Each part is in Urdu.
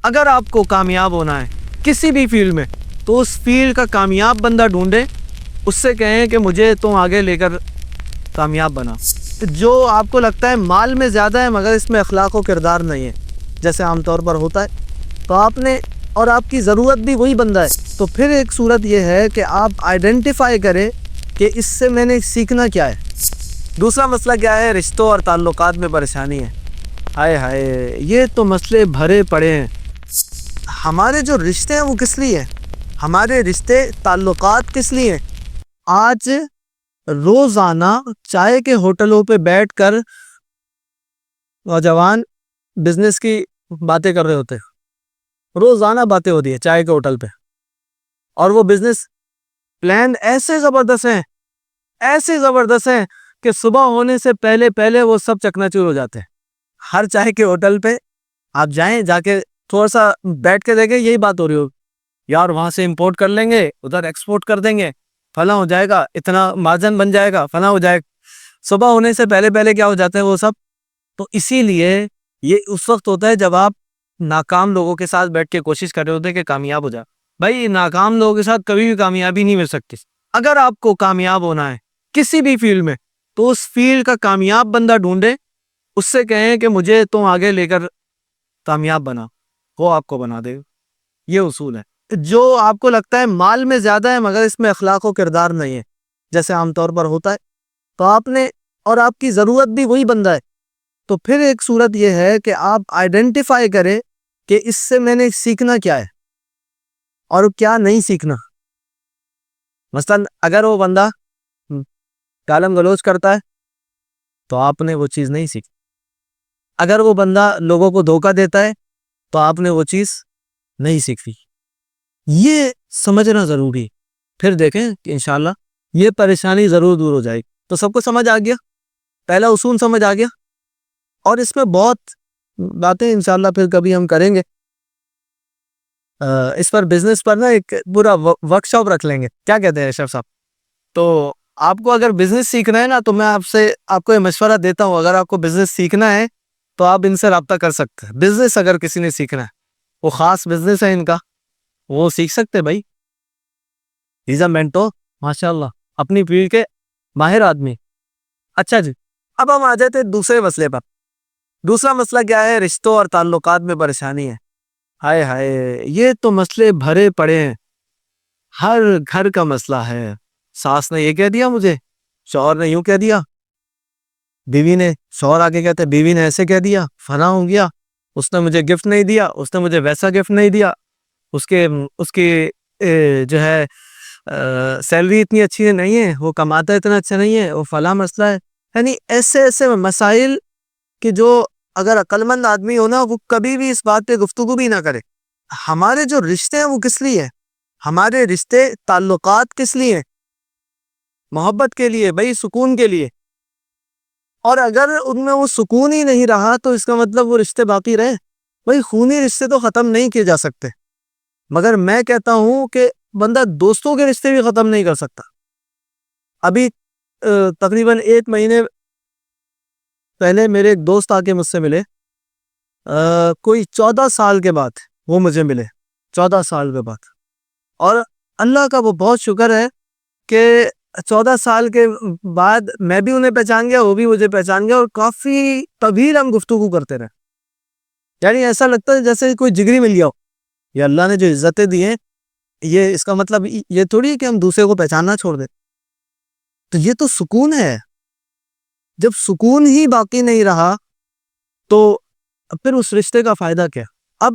اگر آپ کو کامیاب ہونا ہے کسی بھی فیلڈ میں تو اس فیلڈ کا کامیاب بندہ ڈھونڈے، اس سے کہیں کہ مجھے تم آگے لے کر کامیاب بنا۔ جو آپ کو لگتا ہے مال میں زیادہ ہے مگر اس میں اخلاق و کردار نہیں ہے، جیسے عام طور پر ہوتا ہے، تو آپ نے اور آپ کی ضرورت بھی وہی بندہ ہے، تو پھر ایک صورت یہ ہے کہ آپ آئیڈینٹیفائی کریں کہ اس سے میں نے سیکھنا کیا ہے۔ دوسرا مسئلہ کیا ہے؟ رشتوں اور تعلقات میں پریشانی ہے۔ ہائے ہائے، یہ تو مسئلے بھرے پڑے ہیں۔ ہمارے جو رشتے ہیں وہ کس لیے ہیں؟ ہمارے رشتے تعلقات کس لیے ہیں؟ آج روزانہ چائے کے ہوٹلوں پہ بیٹھ کر نوجوان بزنس کی باتیں کر رہے ہوتے ہیں، روزانہ باتیں ہوتی ہیں چائے کے ہوٹل پہ، اور وہ بزنس پلان ایسے زبردست ہیں کہ صبح ہونے سے پہلے وہ سب چکنا چور ہو جاتے ہیں۔ ہر چائے کے ہوٹل پہ آپ جائیں، جا کے تھوڑا سا بیٹھ کے دیکھیں، یہی بات ہو رہی ہوگی، یار وہاں سے امپورٹ کر لیں گے، ادھر ایکسپورٹ کر دیں گے، فلاں ہو جائے گا، اتنا مارجن بن جائے گا، فلاں ہو جائے گا۔ صبح ہونے سے پہلے کیا ہو جاتے ہیں وہ سب؟ تو اسی لیے یہ اس وقت ہوتا ہے جب آپ ناکام لوگوں کے ساتھ بیٹھ کے کوشش کر رہے ہوتے ہیں کہ کامیاب ہو جائے۔ بھائی ناکام لوگوں کے ساتھ کبھی بھی کامیابی نہیں مل سکتی۔ اگر آپ کو کامیاب ہونا ہے کسی بھی فیلڈ میں تو اس فیلڈ کا کامیاب بندہ ڈھونڈے، اس سے کہیں کہ مجھے تم آگے لے کر کامیاب بنا، وہ آپ کو بنا دے گا۔ یہ اصول ہے۔ جو آپ کو لگتا ہے مال میں زیادہ ہے مگر اس میں اخلاق و کردار نہیں ہے، جیسے عام طور پر ہوتا ہے، تو آپ نے اور آپ کی ضرورت بھی وہی بندہ ہے، تو پھر ایک صورت یہ ہے کہ آپ آئیڈینٹیفائی کریں کہ اس سے میں نے سیکھنا کیا ہے اور کیا نہیں سیکھنا۔ مثلا اگر وہ بندہ گالم گلوچ کرتا ہے تو آپ نے وہ چیز نہیں سیکھی، اگر وہ بندہ لوگوں کو دھوکہ دیتا ہے تو آپ نے وہ چیز نہیں سیکھی۔ یہ سمجھنا ضروری، پھر دیکھیں کہ انشاءاللہ یہ پریشانی ضرور دور ہو جائے گی۔ تو سب کو سمجھ آ گیا، پہلا اصول سمجھ آ گیا، اور اس میں بہت باتیں انشاءاللہ پھر کبھی ہم کریں گے۔ اس پر بزنس پر نا ایک پورا ورک شاپ رکھ لیں گے، کیا کہتے ہیں اشرف صاحب؟ تو آپ کو اگر بزنس سیکھنا ہے نا تو میں آپ کو یہ مشورہ دیتا ہوں، اگر آپ کو بزنس سیکھنا ہے تو آپ ان سے رابطہ کر سکتے ہیں۔ بزنس اگر کسی نے سیکھنا ہے، وہ خاص بزنس ہے ان کا، وہ سیکھ سکتے بھائی۔ ایزا مینٹو ماشاءاللہ اپنی فیلڈ کے ماہر آدمی۔ اچھا جی، اب ہم آ جاتے ہیں دوسرے مسئلے پر۔ دوسرا مسئلہ کیا ہے؟ رشتوں اور تعلقات میں پریشانی ہے۔ ہائے ہائے، یہ تو مسئلے بھرے پڑے ہیں، ہر گھر کا مسئلہ ہے۔ ساس نے یہ کہہ دیا مجھے، شوہر نے یوں کہہ دیا، بیوی نے، شوہر آگے کہتے ہیں بیوی نے ایسے کہہ دیا، فلاں ہو گیا، اس نے مجھے گفٹ نہیں دیا، اس نے مجھے ویسا گفٹ نہیں دیا، اس کی جو ہے سیلری اتنی اچھی نہیں ہے، وہ کماتا اتنا اچھا نہیں ہے، وہ فلاں مسئلہ ہے۔ یعنی ایسے مسائل کہ جو اگر عقل مند آدمی ہو نا وہ کبھی بھی اس بات پہ گفتگو بھی نہ کرے۔ ہمارے جو رشتے ہیں وہ کس لیے ہیں؟ ہمارے رشتے تعلقات کس لیے ہیں؟ محبت کے لیے بھائی، سکون کے لیے۔ اور اگر ان میں وہ سکون ہی نہیں رہا تو اس کا مطلب وہ رشتے باقی رہے؟ بھائی خونی رشتے تو ختم نہیں کیے جا سکتے، مگر میں کہتا ہوں کہ بندہ دوستوں کے رشتے بھی ختم نہیں کر سکتا۔ ابھی تقریباً 1 مہینے پہلے میرے ایک دوست آ کے مجھ سے ملے، کوئی 14 سال کے بعد وہ مجھے ملے، 14 سال کے بعد، اور اللہ کا وہ بہت شکر ہے کہ 14 سال کے بعد میں بھی انہیں پہچان گیا، وہ بھی مجھے پہچان گیا، اور کافی طویل ہم گفتگو کرتے رہے۔ یعنی ایسا لگتا ہے جیسے کوئی جگری مل گیا ہو۔ یہ اللہ نے جو عزتیں دی ہیں، یہ اس کا مطلب یہ تھوڑی ہے کہ ہم دوسرے کو پہچاننا چھوڑ دیں۔ تو یہ تو سکون ہے۔ جب سکون ہی باقی نہیں رہا تو پھر اس رشتے کا فائدہ کیا؟ اب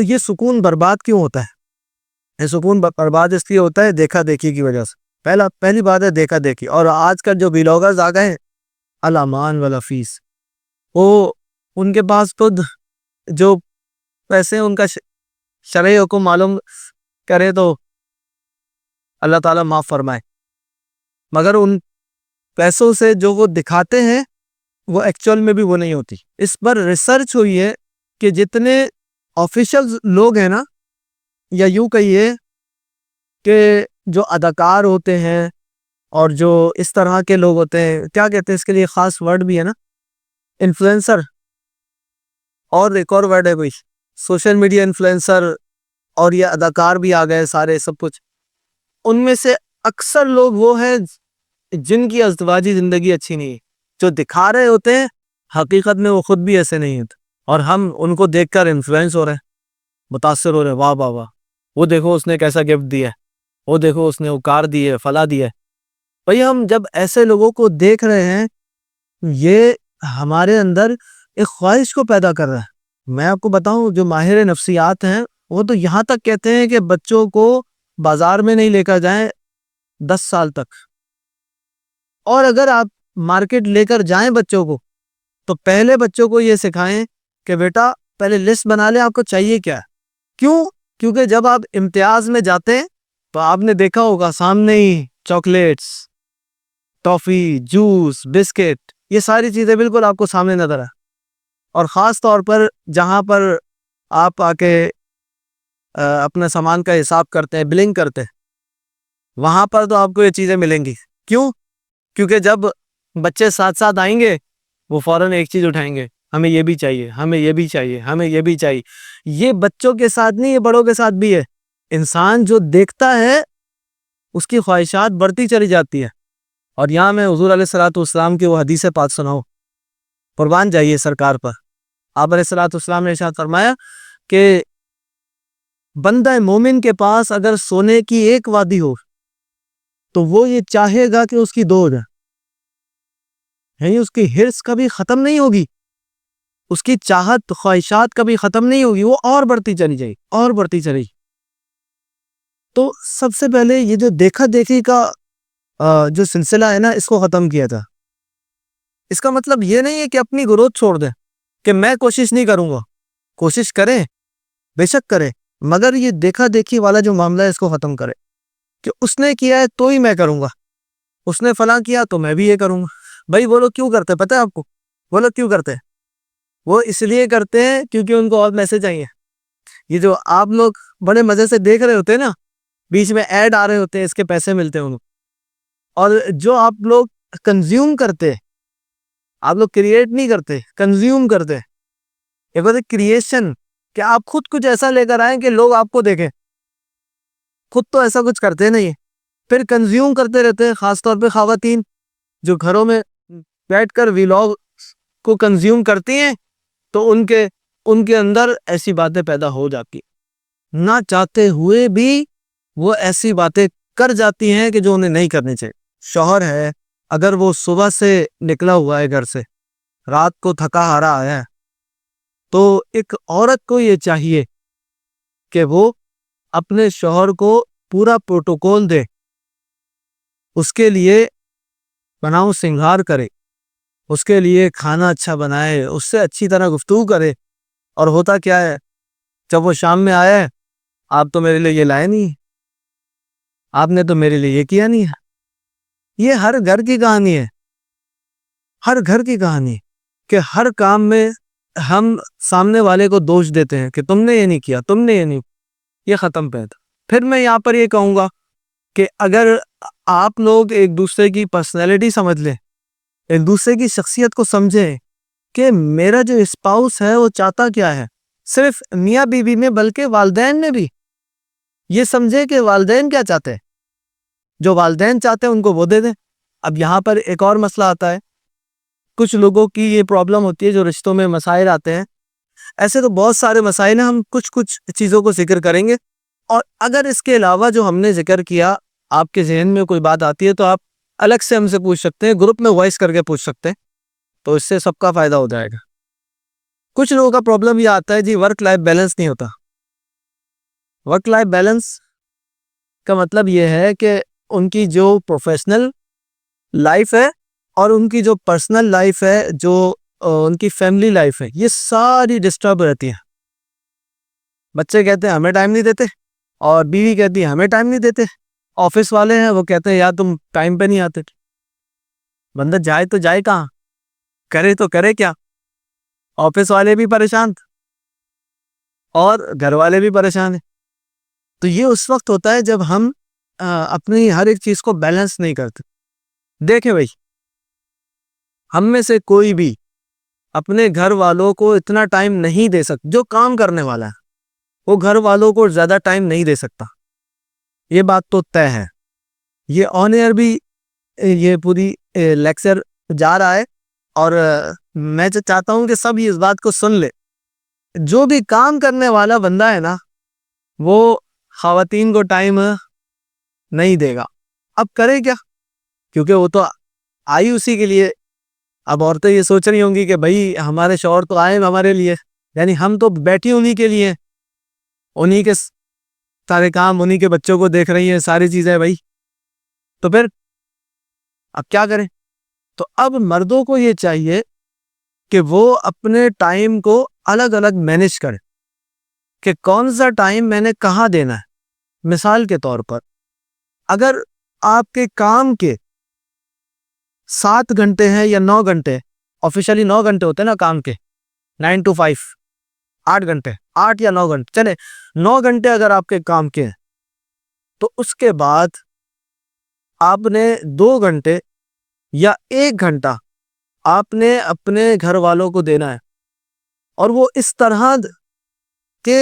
یہ سکون برباد کیوں ہوتا ہے؟ یہ سکون برباد اس لیے ہوتا ہے دیکھا دیکھی کی وجہ سے۔ پہلی بات ہے دیکھا دیکھی، اور آج کل جو ویلاگرز آ گئے ہیں، الامان والافیس، وہ ان کے پاس خود جو پیسے ان کا شرعی حکم معلوم کرے تو اللہ تعالیٰ معاف فرمائے، مگر ان پیسوں سے جو وہ دکھاتے ہیں وہ ایکچوئل میں بھی وہ نہیں ہوتی۔ اس پر ریسرچ ہوئی ہے کہ جتنے آفیشل لوگ ہیں نا، یا یوں کہیے کہ جو اداکار ہوتے ہیں اور جو اس طرح کے لوگ ہوتے ہیں، کیا کہتے ہیں اس کے لیے خاص ورڈ بھی ہے نا، انفلوئنسر، اور ایک اور ورڈ ہے کوئی، سوشل میڈیا انفلوئنسر اور یہ اداکار بھی آ گئے سارے سب کچھ. ان میں سے اکثر لوگ وہ ہیں جن کی ازدواجی زندگی اچھی نہیں ہے. جو دکھا رہے ہوتے ہیں حقیقت میں وہ خود بھی ایسے نہیں ہوتے, اور ہم ان کو دیکھ کر انفلوئنس ہو رہے ہیں, متاثر ہو رہے ہیں. واہ واہ واہ, وہ دیکھو اس نے کیسا گفٹ دیا ہے, وہ دیکھو اس نے وہ کار دی ہے, فلاں دی ہے. بھئی ہم جب ایسے لوگوں کو دیکھ رہے ہیں, یہ ہمارے اندر ایک خواہش کو پیدا کر رہا ہے. میں آپ کو بتاؤں, جو ماہر نفسیات ہیں وہ تو یہاں تک کہتے ہیں کہ بچوں کو بازار میں نہیں لے کر جائیں 10 سال تک, اور اگر آپ مارکیٹ لے کر جائیں بچوں کو تو پہلے بچوں کو یہ سکھائیں کہ بیٹا پہلے لسٹ بنا لیں آپ کو چاہیے کیا. کیوں؟ کیونکہ جب آپ امتیاز میں جاتے ہیں تو آپ نے دیکھا ہوگا سامنے ہی چاکلیٹس, ٹافی, جوس, بسکٹ, یہ ساری چیزیں بالکل آپ کو سامنے نظر آئے. اور خاص طور پر جہاں پر آپ آ کے اپنے سامان کا حساب کرتے ہیں, بلنگ کرتے ہیں, وہاں پر تو آپ کو یہ چیزیں ملیں گی. کیوں؟ کیونکہ جب بچے ساتھ ساتھ آئیں گے وہ فوراً ایک چیز اٹھائیں گے, ہمیں یہ بھی چاہیے, ہمیں یہ بھی چاہیے, ہمیں یہ بھی چاہیے. یہ بچوں کے ساتھ نہیں, یہ بڑوں کے ساتھ بھی ہے. انسان جو دیکھتا ہے اس کی خواہشات بڑھتی چلی جاتی ہے. اور یہاں میں حضور علیہ الصلوۃ والسلام کی وہ حدیث پاک سناؤں, قربان جائیے سرکار پر. آپ علیہ الصلوۃ والسلام نے ارشاد فرمایا کہ بندہ مومن کے پاس اگر سونے کی ایک وادی ہو تو وہ یہ چاہے گا کہ اس کی 2 ہو جائے. یعنی اس کی ہرس کبھی ختم نہیں ہوگی, اس کی چاہت خواہشات کبھی ختم نہیں ہوگی, وہ اور بڑھتی چلی جائے, اور بڑھتی چلی. تو سب سے پہلے یہ جو دیکھا دیکھی کا جو سلسلہ ہے نا, اس کو ختم کیا تھا. اس کا مطلب یہ نہیں ہے کہ اپنی گروتھ چھوڑ دیں کہ میں کوشش نہیں کروں گا. کوشش کریں, بے شک کریں, مگر یہ دیکھا دیکھی والا جو معاملہ ہے اس کو ختم کریں کہ اس نے کیا ہے تو ہی میں کروں گا, اس نے فلاں کیا تو میں بھی یہ کروں گا. بھائی وہ لوگ کیوں کرتے پتہ ہے آپ کو؟ وہ لوگ کیوں کرتے ہیں؟ وہ اس لیے کرتے ہیں کیونکہ ان کو اور پیسے چاہیے. یہ جو آپ لوگ بڑے مزے سے دیکھ رہے ہوتے ہیں نا, بیچ میں ایڈ آ رہے ہوتے ہیں, اس کے پیسے ملتے ہیں ان کو. اور جو آپ لوگ کنزیوم کرتے, آپ لوگ کریٹ نہیں کرتے, کنزیوم کرتے. یہ بات ہے کریشن, کہ آپ خود کچھ ایسا لے کر آئیں کہ لوگ آپ کو دیکھیں. خود تو ایسا کچھ کرتے نہیں, پھر کنزیوم کرتے رہتے ہیں. خاص طور پہ خواتین جو گھروں میں بیٹھ کر ویلاگ کو کنزیوم کرتی ہیں, تو ان کے اندر ایسی باتیں پیدا ہو جاتی ہیں, نہ چاہتے ہوئے بھی وہ ایسی باتیں کر جاتی ہیں کہ جو انہیں نہیں کرنی چاہیے. شوہر ہے, اگر وہ صبح سے نکلا ہوا ہے گھر سے, رات کو تھکا ہارا آیا ہے, تو ایک عورت کو یہ چاہیے کہ وہ اپنے شوہر کو پورا پروٹوکول دے, اس کے لیے بناؤ سنگھار کرے, اس کے لیے کھانا اچھا بنائے, اس سے اچھی طرح گفتگو کرے. اور ہوتا کیا ہے, جب وہ شام میں آیا ہے, آپ تو میرے لیے یہ لائے نہیں, آپ نے تو میرے لیے یہ کیا نہیں ہے. یہ ہر گھر کی کہانی ہے, ہر گھر کی کہانی, کہ ہر کام میں ہم سامنے والے کو دوش دیتے ہیں کہ تم نے یہ نہیں کیا, تم نے یہ نہیں. یہ ختم پہ تھا. پھر میں یہاں پر یہ کہوں گا کہ اگر آپ لوگ ایک دوسرے کی پرسنالٹی سمجھ لیں, ایک دوسرے کی شخصیت کو سمجھیں کہ میرا جو اسپاؤس ہے وہ چاہتا کیا ہے, صرف میاں بیوی میں بلکہ والدین میں بھی یہ سمجھے کہ والدین کیا چاہتے ہیں, جو والدین چاہتے ہیں ان کو وہ دے دیں. اب یہاں پر ایک اور مسئلہ آتا ہے, کچھ لوگوں کی یہ پرابلم ہوتی ہے جو رشتوں میں مسائل آتے ہیں. ایسے تو بہت سارے مسائل ہیں, ہم کچھ چیزوں کو ذکر کریں گے. اور اگر اس کے علاوہ جو ہم نے ذکر کیا آپ کے ذہن میں کوئی بات آتی ہے تو آپ الگ سے ہم سے پوچھ سکتے ہیں, گروپ میں وائس کر کے پوچھ سکتے ہیں, تو اس سے سب کا فائدہ ہو جائے گا. کچھ لوگوں کا پرابلم یہ آتا ہے جی, ورک لائف بیلنس نہیں ہوتا. ورک لائف بیلنس کا مطلب یہ ہے کہ ان کی جو پروفیشنل لائف ہے اور ان کی جو پرسنل لائف ہے, جو ان کی فیملی لائف ہے, یہ ساری ڈسٹرب رہتی ہیں. بچے کہتے ہیں ہمیں ٹائم نہیں دیتے, اور بیوی کہتی ہے ہمیں ٹائم نہیں دیتے. آفس والے ہیں وہ کہتے ہیں یار تم ٹائم پہ نہیں آتے. بندہ جائے تو جائے کہاں, کرے تو کرے کیا. آفس والے بھی پریشان اور گھر والے بھی پریشان ہیں. تو یہ اس وقت ہوتا ہے جب ہم اپنی ہر ایک چیز کو بیلنس نہیں کرتے. دیکھیں بھائی, ہم میں سے کوئی بھی اپنے گھر والوں کو اتنا ٹائم نہیں دے سکتا. جو کام کرنے والا ہے وہ گھر والوں کو زیادہ ٹائم نہیں دے سکتا. یہ بات تو طے ہے. یہ آن ایئر بھی یہ پوری لیکچر جا رہا ہے, اور میں چاہتا ہوں کہ سب اس بات کو سن لے. جو بھی کام کرنے والا بندہ ہے نا, وہ خواتین کو ٹائم نہیں دے گا. اب کرے کیا؟ کیونکہ وہ تو آئی اسی کے لیے. اب عورتیں یہ سوچ رہی ہوں گی کہ بھائی ہمارے شوہر تو آئے ہمارے لیے, یعنی ہم تو بیٹھی انہی کے لیے, انہی کے سارے کام, انہی کے بچوں کو دیکھ رہی ہیں, ساری چیزیں بھائی. تو پھر اب کیا کریں؟ تو اب مردوں کو یہ چاہیے کہ وہ اپنے ٹائم کو الگ الگ مینیج کریں کہ کون سا ٹائم میں نے کہاں دینا ہے. مثال کے طور پر اگر آپ کے کام کے 7 گھنٹے ہیں یا 9 گھنٹے, آفیشلی 9 گھنٹے ہوتے ہیں نا کام کے, 9 to 5, 8 گھنٹے, 8 یا 9 گھنٹے, چلے 9 گھنٹے اگر آپ کے کام کے ہیں, تو اس کے بعد آپ نے 2 گھنٹے یا 1 گھنٹہ آپ نے اپنے گھر والوں کو دینا ہے. اور وہ اس طرح کہ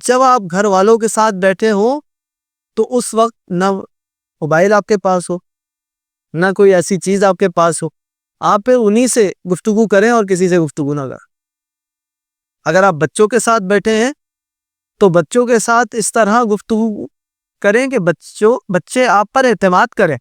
جب آپ گھر والوں کے ساتھ بیٹھے ہوں تو اس وقت نہ موبائل آپ کے پاس ہو, نہ کوئی ایسی چیز آپ کے پاس ہو. آپ پھر انہی سے گفتگو کریں اور کسی سے گفتگو نہ کریں. اگر آپ بچوں کے ساتھ بیٹھے ہیں تو بچوں کے ساتھ اس طرح گفتگو کریں کہ بچے آپ پر اعتماد کریں.